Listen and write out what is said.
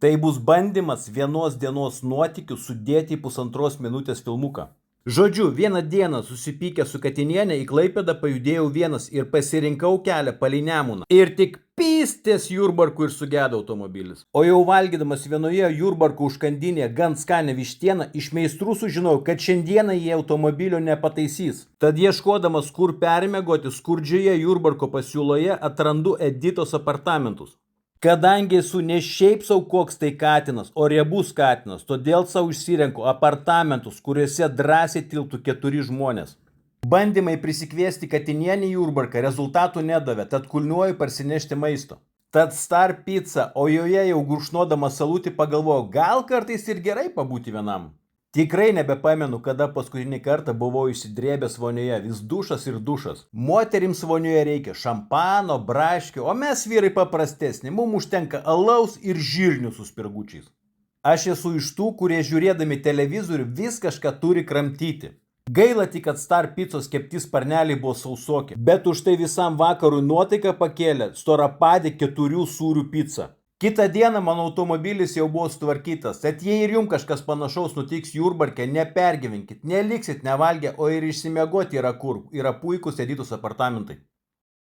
Tai bus bandymas vienos dienos nuotykių sudėti į 1,5 minutės filmuką. Žodžiu, vieną dieną susipykę su Katiniene į Klaipėdą pajudėjau vienas ir pasirinkau kelią palei Nemuną. Ir tik pystės Jurbarku ir sugedo automobilis. O jau valgydamas vienoje Jurbarko užkandinėje gan skanę vištieną iš meistrų sužinojau, kad šiandieną jie automobilio nepataisys. Tad ieškodamas kur permiegoti skurdžioje Jurbarko pasiūloje atrandu Editos apartamentus. Kadangi esu ne šiaip sau koks tai katinas, o riebus katinas, todėl savo išsirenku apartamentus, kuriuose drąsiai tilptų 4 žmonės. Bandymai prisikviesti Katinienį į Jurbarką rezultatų nedavė, tad kulniuoju parsinešti maisto. Tad Star Pizza, o joje jau gurkšnodama salutį pagalvojau, gal kartais ir gerai pabūti vienam. Tikrai nebepamenu, kada paskutinį kartą buvau išsidrėbęs vonioje, vis dušas ir dušas. Moterims vonioje reikia šampano, braškių, o mes vyrai paprastesni, mums užtenka alaus ir žirnių su spirgučiais. Aš esu iš tų, kurie žiūrėdami televizorių vis kažką turi kramtyti. Gaila tik, kad Star Pizzos kepti sparneliai buvo sausoki, bet už tai visam vakarui nuotaiką pakėlė storapadė 4 sūrių pica. Kitą dieną mano automobilis jau buvo sutvarkytas, tad jei ir jums kažkas panašaus nutiks Jurbarke, nepergyvenkit, neliksit nevalgę, o ir išsimiegoti yra kur, yra puikūs Editos apartamentai.